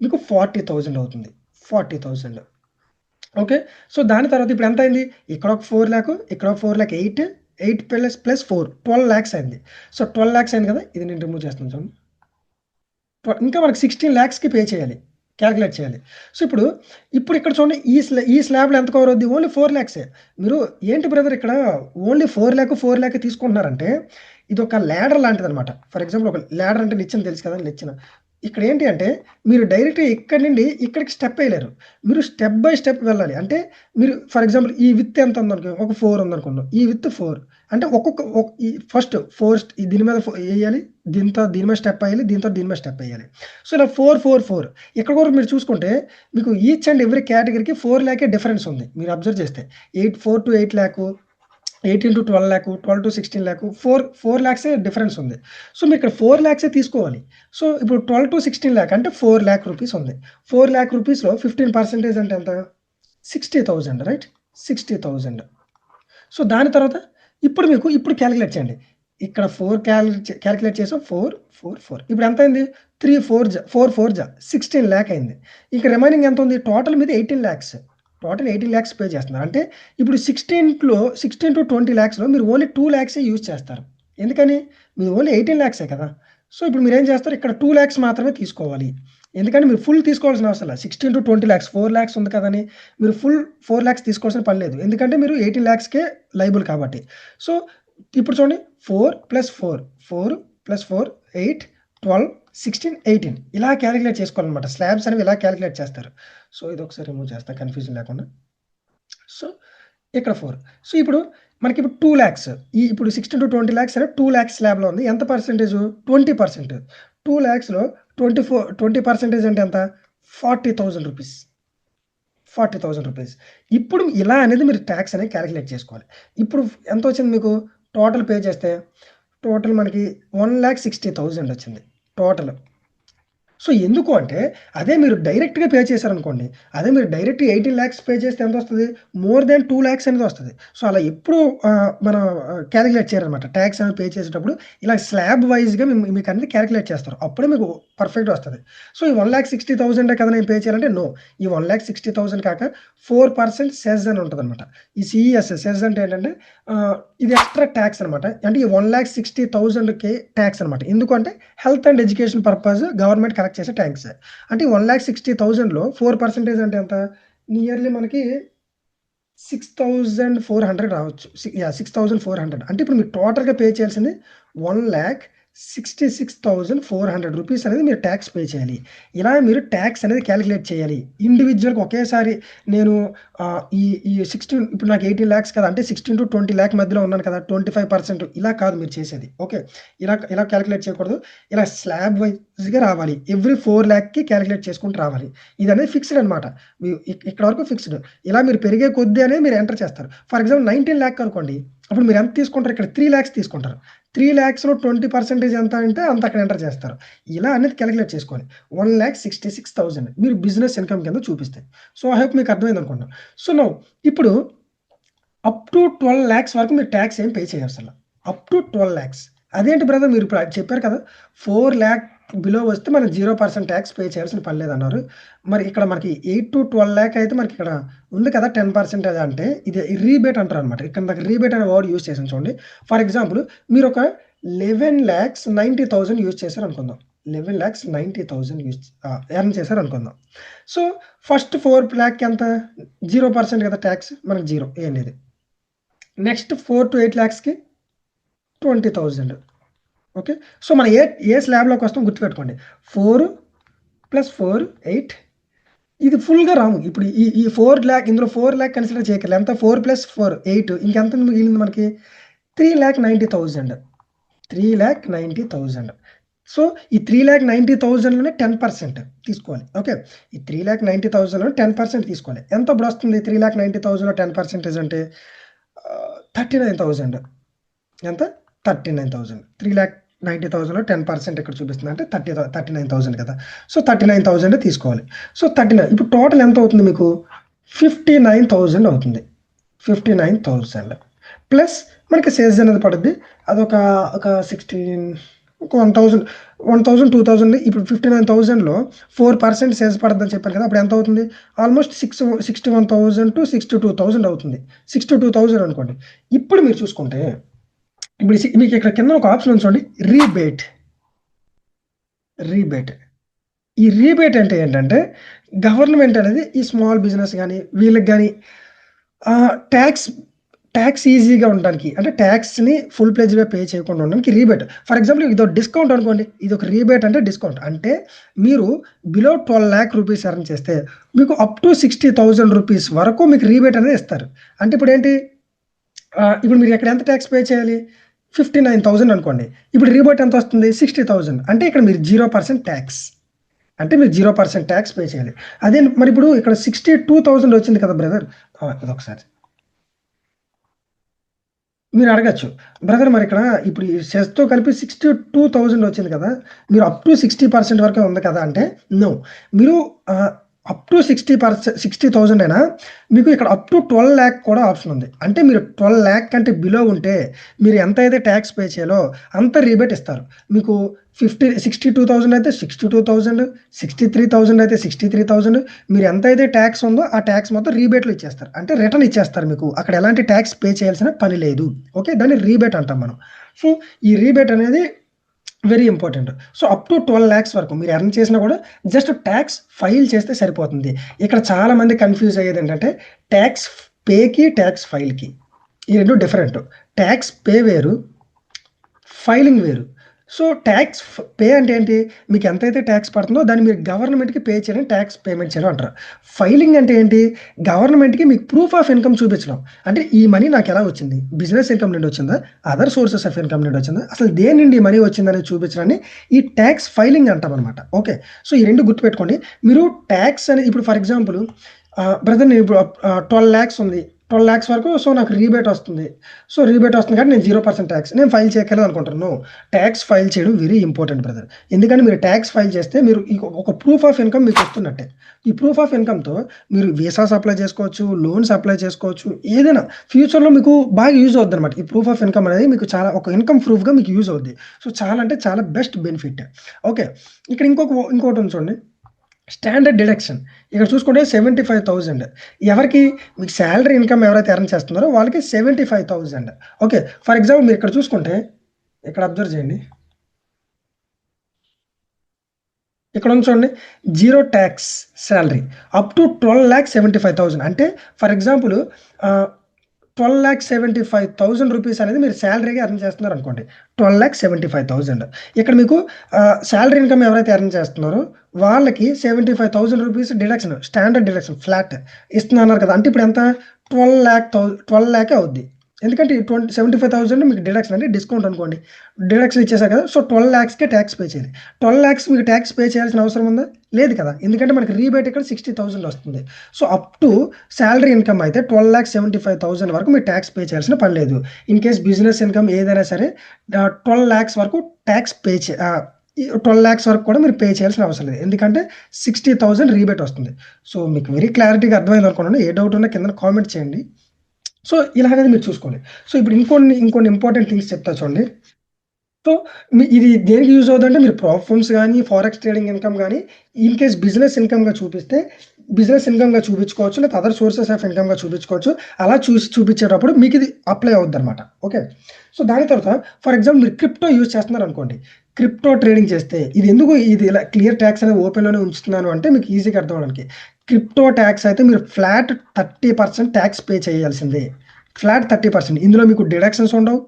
మీకు 40,000 అవుతుంది. 40,000 ఓకే. సో, దాని తర్వాత ఇప్పుడు ఎంత అయింది? ఇక్కడ ఒక 4,00,000 ఇక్కడ ఒక 4,00,000 8 ప్లస్ 4 12,00,000 అయింది. సో, 12,00,000 అయింది కదా! ఇది నేను రిమూవ్ చేస్తున్నాను చూడండి. ఇంకా మనకు 16,00,000కి పే చేయాలి. కాలిక్యులేట్ చేయాలి. సో, ఇప్పుడు ఇక్కడ చూడండి ఈ స్లాబ్‌లో ఎంత కవర్ అవుద్ది? ఓన్లీ 4,00,000 మీరు ఏంటి బ్రదర్ ఇక్కడ ఓన్లీ 4,00,000 తీసుకుంటున్నారంటే ఇదొక లాడర్ లాంటిదనమాట. ఫర్ ఎగ్జాంపుల్ ఒక లాడర్ అంటే నిచ్చెన తెలుసు కదా! నిచ్చెన. ఇక్కడ ఏంటి అంటే మీరు డైరెక్ట్‌గా ఇక్కడి నుండి ఇక్కడికి స్టెప్ ఎయలేరు. మీరు స్టెప్ బై స్టెప్ వెళ్ళాలి. అంటే మీరు ఫర్ ఎగ్జాంపుల్ ఈ విడ్త్ ఎంత ఉందనుకో ఒక 4 ఉందనుకుందాం. ఈ విడ్త్ 4 అంటే ఈ ఫస్ట్ 4 దీని మీద ఎయ్యాలి. దీని మీద స్టెప్ ఎయ్యాలి. దీని మీద స్టెప్ ఎయ్యాలి. సో, ఇలా 4, 4, 4 ఇక్కడ కూడా మీరు చూసుకుంటే మీకు ఈచ్ అండ్ ఎవ్రీ కేటగరీకి 4,00,000 డిఫరెన్స్ ఉంది. మీరు అబ్జర్వ్ చేస్తే 4-8,00,000 18-12,00,000 12-16,00,000 4,00,000 డిఫరెన్స్ ఉంది. సో, మీరు ఇక్కడ 4,00,000 తీసుకోవాలి. సో, ఇప్పుడు 12-16,00,000 అంటే 4,00,000 రూపీస్ ఉంది. 4,00,000 రూపీస్‌లో 15% అంటే ఎంత? 60,000 రైట్? 60,000 సో, దాని తర్వాత ఇప్పుడు కాలిక్యులేట్ చేయండి. ఇక్కడ 4 కాలిక్యులేట్ చేసాం. 4, 4, 4 ఇప్పుడు ఎంత అయింది? 4 4 జా 16,00,000 అయింది. ఇక రిమైనింగ్ ఎంత ఉంది? టోటల్ మీది 18,00,000 టోటల్ 18,00,000 పే చేస్తున్నారు. అంటే ఇప్పుడు 16-20,00,000లో మీరు ఓన్లీ 2,00,000 యూజ్ చేస్తారు. ఎందుకని? మీది ఓన్లీ 18,00,000 కదా! సో, ఇప్పుడు మీరేం చేస్తారు? ఇక్కడ 2,00,000 మాత్రమే తీసుకోవాలి. ఎందుకంటే మీరు ఫుల్ తీసుకోవాల్సిన అవసరం లేదు. 16-20,00,000 4,00,000 ఉంది కదని మీరు ఫుల్ 4,00,000 తీసుకోవాల్సిన పని లేదు. ఎందుకంటే మీరు 18,00,000కే లయబుల్ కాబట్టి. సో, ఇప్పుడు చూడండి 4 + 4 4 + 4 8 12 16 18 ఇలా కాలిక్యులేట్ చేసుకోవాలనమాట. స్లాబ్స్ అనేవి ఇలా కాలిక్యులేట్ చేస్తారు. సో, ఇదొకసారి రిమూవ్ చేస్తా కన్‌ఫ్యూజన్ లేకుండా. సో, ఇక్కడ 4 సో, ఇప్పుడు మనకిప్పుడు 2,00,000 ఇప్పుడు 16-20,00,000 అనేది 2,00,000 స్లాబ్‌లో ఉంది. ఎంత పర్సెంటేజు? 20%. 2,00,000లో 20% అంటే ఎంత? 40,000 రూపీస్. 40,000 రూపీస్. ఇప్పుడు ఇలా అనేది మీరు టాక్స్ అనేది కాలిక్యులేట్ చేసుకోవాలి. ఇప్పుడు ఎంతొచ్చింది మీకు? టోటల్ పే చేస్తే టోటల్ మనకి 1,60,000 వచ్చింది టోటల్. సో, ఎందుకు అంటే అదే మీరు డైరెక్ట్‌గా పే చేశారనుకోండి. అదే మీరు డైరెక్ట్ 18,00,000 పే చేస్తే ఎంతొస్తది? మోర్ దాన్ 2,00,000 అనేది వస్తది. సో, అలా ఎప్పుడు మనం కాలిక్యులేట్ చేయరనమాట. టాక్స్ అనేది పే చేసేటప్పుడు ఇలా స్లాబ్ వైస్‌గా మీకన్నీ కాలిక్యులేట్ చేస్తారు. అప్పుడే మీకు పర్ఫెక్ట్‌గా వస్తది. సో, ఈ 1,60,000 కదా నేను పే చేయాలంటే నో. ఈ 1,60,000 కాక 4% సెస్ అని ఉంటదనమాట. ఈ సెస్ అంటే ఏంటంటే ఇది ఎక్స్‌ట్రా టాక్స్ అనమాట. అంటే ఈ 1,60,000కి టాక్స్ అనమాట. ఎందుకంటే health and education purpose government collect చేసే టాక్స్. అంటే 1,60,000లో 4% అంటే ఎంత? నియర్లీ మనకి 6,400 రావచ్చు. 6,400 అంటే ఇప్పుడు మీరు టోటల్‌గా పే చేయాల్సింది 1,66,400 రూపీస్ అనేది మీరు టాక్స్ పే చేయాలి. ఇలా మీరు టాక్స్ అనేది కాలిక్యులేట్ చేయాలి. ఇండివిడ్యువల్‌గా ఒకేసారి నేను ఈ 16 ఇప్పుడు నాకు 18,00,000 కదా! అంటే 16-20,00,000 మధ్యలో ఉన్నాను కదా! 25% ఇలా కాదు మీరు చేసేది. ఓకే. ఇలా కాలిక్యులేట్ చేయకూడదు. ఇలా స్లాబ్ వైస్‌గా రావాలి. ఎవ్రీ 4,00,000కి కాలిక్యులేట్ చేసుకుంటూ రావాలి. ఇదనేది ఫిక్స్‌డ్ అనమాట. ఇక్కడ వరకు ఫిక్స్‌డ్. ఇలా మీరు పెరిగే కొద్దీ అనేది మీరు ఎంటర్ చేస్తారు. ఫర్ ఎగ్జాంపుల్ 19,00,000 అనుకోండి. అప్పుడు మీరు ఎంత తీసుకుంటారు? ఇక్కడ 3,00,000 తీసుకుంటారు. 3,00,000లో 20% ఎంత అంటే అంత అక్కడ ఎంటర్ చేస్తారు. ఇలా అనేది కాలిక్యులేట్ చేసుకోవాలి. 1,66,000 మీరు బిజినెస్ ఇన్‌కమ్ కింద చూపిస్తాయి. సో, ఐ హోప్ మీకు అర్థమైంది అనుకుంటున్నా. సో, నౌ ఇప్పుడు అప్ టు 12,00,000 వరకు మీరు టాక్స్ ఏం పే చేయవసరల. అప్ టు 12,00,000 అదేంటి బ్రదర్ మీరు ఇప్పుడు చెప్పారు కదా! 4,00,000 బిలో వస్తే మనం 0% టాక్స్ పే చేయాల్సిన పని లేదన్నారు. మరి ఇక్కడ మనకి 8-12,00,000 అయితే మనకిక్కడ ఉంది కదా! 10% అంటే ఇది రీబేట్ అంటారనమాట. ఇక్కడ నాకు రీబేట్ అనే వర్డ్ యూజ్ చేశాను చూడండి. ఫర్ ఎగ్జాంపుల్ మీరొక 11,90,000 యూజ్ చేశారు అనుకుందాం. 11,90,000 ఎర్న్ చేశారు అనుకుందాం. సో ఫస్ట్ 4 lakh ఎంత 0% కదా ట్యాక్స్, మనకి 0 అనేది. Next 4 to 8 lakhsకి 20,000. ఓకే, సో మనం ఏ స్లాబ్లోకి వస్తాం గుర్తుపెట్టుకోండి. 4 + 4 8. ఇది ఫుల్గా రాము. ఇప్పుడు ఈ 4 lakh, ఇందులో 4 lakh కన్సిడర్ చేయగలరు. ఎంత 4 + 4 8, ఇంకెంత మిగిలింది మనకి 3,90,000. 3,90,000. సో ఈ 3,90,000లోనే 10% తీసుకోవాలి. ఓకే, ఈ 3,90,000లో 10% తీసుకోవాలి. ఎంత ఇప్పుడు వస్తుంది 3,90,000లో 10% అంటే 39,000. ఎంత 39,000. 3,90,000లో 10% ఇక్కడ చూపిస్తుంది అంటే 39,000 కదా. సో 39,000 తీసుకోవాలి. సో 39, ఇప్పుడు టోటల్ ఎంత అవుతుంది మీకు 59,000 అవుతుంది. 59,000 ప్లస్ మనకి సేల్స్ అనేది పడుద్ది. అదొక 1,000 2,000. ఇప్పుడు 59,000లో 4% సేల్స్ పడుద్దని చెప్పాను కదా. అప్పుడు ఎంత అవుతుంది ఆల్మోస్ట్ 61,000 to 62,000 అవుతుంది. 62,000 అనుకోండి. ఇప్పుడు మీరు చూసుకుంటే ఇప్పుడు మీకు ఇక్కడ కింద ఒక ఆప్షన్ ఉంది చూడండి, రీబేట్. ఈ రీబేట్ అంటే ఏంటంటే గవర్నమెంట్ అనేది ఈ స్మాల్ బిజినెస్ కానీ వీళ్ళకి కానీ ట్యాక్స్ ఈజీగా ఉండడానికి, అంటే ట్యాక్స్ని ఫుల్ ప్లేజ్గా పే చేయకుండా ఉండడానికి రీబేట్. ఫర్ ఎగ్జాంపుల్ ఇది డిస్కౌంట్ అనుకోండి. ఇది ఒక రీబేట్ అంటే డిస్కౌంట్ అంటే మీరు బిలో 12 lakh rupees ఎర్న్ చేస్తే మీకు అప్ టు 60,000 rupees వరకు మీకు రీబేట్ అనేది ఇస్తారు. అంటే ఇప్పుడు ఏంటి, ఇప్పుడు మీరు ఎక్కడ ఎంత ట్యాక్స్ పే చేయాలి 59,000 అనుకోండి. ఇప్పుడు రీబేట్ ఎంత వస్తుంది 60,000. అంటే ఇక్కడ మీరు 0% ట్యాక్స్, అంటే మీరు 0% ట్యాక్స్ పే చేయాలి. అదే మరి ఇప్పుడు ఇక్కడ 62,000 వచ్చింది కదా బ్రదర్. అదొకసారి మీరు అడగచ్చు, బ్రదర్ మరి ఇక్కడ ఇప్పుడు ఈ సెస్తో కలిపి 62,000 వచ్చింది కదా, మీరు అప్ టు 60% వరకే ఉంది కదా అంటే నో. మీరు అప్ టు 60,000 అయినా మీకు ఇక్కడ అప్ టు 12 lakh కూడా ఆప్షన్ ఉంది. అంటే మీరు 12 lakh కంటే బిలో ఉంటే మీరు ఎంత అయితే ట్యాక్స్ పే చేయాలో అంత రీబేట్ ఇస్తారు. మీకు 62,000 అయితే 62,000, 63,000 అయితే 63,000. మీరు ఎంత అయితే ట్యాక్స్ ఉందో ఆ ట్యాక్స్ మొత్తం రీబేట్లో ఇచ్చేస్తారు, అంటే రిటర్న్ ఇచ్చేస్తారు. మీకు అక్కడ ఎలాంటి ట్యాక్స్ పే చేయాల్సిన పని లేదు. ఓకే, దాన్ని రీబేట్ అంటాం మనం. సో ఈ రీబేట్ అనేది very important. So up to 12 lakhs వరకు మీరు ఎర్న్ చేసినా కూడా జస్ట్ ట్యాక్స్ ఫైల్ చేస్తే సరిపోతుంది. ఇక్కడ చాలామంది కన్ఫ్యూజ్ అయ్యేది ఏంటంటే ట్యాక్స్ పేకి ట్యాక్స్ ఫైల్కి ఈ రెండు డిఫరెంట్. ట్యాక్స్ పే వేరు, ఫైలింగ్ వేరు. సో ట్యాక్స్ పే అంటే ఏంటి, మీకు ఎంతైతే ట్యాక్స్ పడుతుందో దాన్ని మీరు గవర్నమెంట్కి పే చేయడం ట్యాక్స్ పేమెంట్ చేయడం అంటారు. ఫైలింగ్ అంటే ఏంటి, గవర్నమెంట్కి మీకు ప్రూఫ్ ఆఫ్ ఇన్కమ్ చూపించడం. అంటే ఈ మనీ నాకు ఎలా వచ్చింది, బిజినెస్ ఇన్కమ్ నుండి వచ్చిందా, అదర్ సోర్సెస్ ఆఫ్ ఇన్కమ్ నుండి వచ్చిందా, అసలు దేని నుండి మనీ వచ్చిందని చూపించడాన్ని ఈ ట్యాక్స్ ఫైలింగ్ అంటాం అనమాట. ఓకే, సో ఈ రెండు గుర్తుపెట్టుకోండి. మీరు ట్యాక్స్ అని ఇప్పుడు ఫర్ ఎగ్జాంపుల్ బ్రదర్ నేను ఇప్పుడు 12 lakhs ఉంది, 12 lakhs వరకు సో నాకు రీబేట్ వస్తుంది. సో రీబేట్ వస్తుంది కానీ నేను 0% ట్యాక్స్ నేను ఫైల్ చేయగలను అనుకుంటాను. ట్యాక్స్ ఫైల్ చేయడం వెరీ ఇంపార్టెంట్ బ్రదర్. ఎందుకంటే మీరు ట్యాక్స్ ఫైల్ చేస్తే మీరు ఒక ప్రూఫ్ ఆఫ్ ఇన్కమ్ మీకు వస్తున్నట్టే. ఈ ప్రూఫ్ ఆఫ్ ఇన్కమ్తో మీరు వీసాస్ అప్లై చేసుకోవచ్చు, లోన్స్ అప్లై చేసుకోవచ్చు, ఏదైనా ఫ్యూచర్లో మీకు బాగా యూజ్ అవుద్ది అనమాట. ఈ ప్రూఫ్ ఆఫ్ ఇన్కమ్ అనేది మీకు చాలా ఒక ఇన్కమ్ ప్రూఫ్గా మీకు యూజ్ అవుద్ది. సో చాలా అంటే చాలా బెస్ట్ బెనిఫిట్. ఓకే, ఇక్కడ ఇంకోటి ఉంది చూడండి, స్టాండర్డ్ డిడక్షన్. ఇక్కడ చూసుకుంటే 75,000. ఎవరికి, మీకు శాలరీ ఇన్కమ్ ఎవరైతే ఎర్న్ చేస్తున్నారో వాళ్ళకి 75,000. ఓకే, ఫర్ ఎగ్జాంపుల్ మీరు ఇక్కడ చూసుకుంటే ఇక్కడ అబ్జర్వ్ చేయండి, ఇక్కడ ఉంది చూడండి 0 ట్యాక్స్ శాలరీ అప్ టు 12,75,000. అంటే ఫర్ ఎగ్జాంపుల్ 12,75,000 రూపీస్ అనేది మీరు శాలరీగా ఎర్న్ చేస్తున్నారు అనుకోండి. 12,75,000. ఇక్కడ మీకు శాలరీ ఇన్కమ్ ఎవరైతే ఎర్న్ చేస్తున్నారో వాళ్ళకి 75,000 rupees deduction, standard deduction flat ఇస్తున్నారు కదా. అంటే ఇప్పుడు ఎంత 12 lakh అవుద్ది. ఎందుకంటే 75,000 మీకు డిడక్షన్ అంటే డిస్కౌంట్ అనుకోండి, డిడక్షన్ ఇచ్చేసారు కదా. సో 12 lakhsకే ట్యాక్స్ పే చేయాలి. 12 lakhs మీకు ట్యాక్స్ పే చేయాల్సిన అవసరం ఉందా, లేదు కదా. ఎందుకంటే మనకి రీబేట్ ఇక్కడ 60,000 వస్తుంది. So up to salary income అయితే 12,75,000 వరకు మీరు ట్యాక్స్ పే చేయాల్సిన పని లేదు. ఇన్ కేస్ బిజినెస్ ఇన్కమ్ ఏదైనా సరే 12 lakhs వరకు ట్యాక్స్ పే 12 lakhs వరకు కూడా మీరు పే చేయాల్సిన అవసరం లేదు. ఎందుకంటే 60,000 రీబేట్ వస్తుంది. సో మీకు వెరీ క్లారిటీగా అర్థమైంది అనుకున్నాను. ఏ డౌట్ ఉన్నా కింద కామెంట్ చేయండి. సో ఇలాగైతే మీరు చూసుకోండి. సో ఇప్పుడు ఇంకొన్ని ఇంపార్టెంట్ థింగ్స్ చెప్తా చూడండి. సో, ఇది దేనికి యూజ్ అవుద్దంటే మీరు ప్రాప్ ఫండ్స్ గానీ, ఫారెక్స్ ట్రేడింగ్ ఇన్‌కమ్ గానీ, ఇన్ కేస్ బిజినెస్ ఇన్‌కమ్‌గా చూపిస్తే, బిజినెస్ ఇన్‌కమ్‌గా చూపించుకోవచ్చు. లేకపోతే అదర్ సోర్సెస్ ఆఫ్ ఇన్‌కమ్‌గా చూపించుకోవచ్చు. అలా చూసి చూపించేటప్పుడు మీకిది అప్లై అవుద్దనమాట. ఓకే. సో, దాని తర్వాత ఫర్ ఎగ్జాంపుల్ మీరు క్రిప్టో యూజ్ చేస్తున్నారనుకోండి. క్రిప్టో ట్రేడింగ్ చేస్తే ఇది ఇలా క్లియర్ ట్యాక్స్ అనేది ఓపెన్‌లోనే ఉంచుతున్నాను అంటే మీకు ఈజీగా అర్థం అవ్వడానికి. క్రిప్టో ట్యాక్స్ అయితే మీరు ఫ్లాట్ 30% ట్యాక్స్ పే చేయాల్సిందే. ఫ్లాట్ 30%. ఇందులో మీకు డిడక్షన్స్ ఉండవు.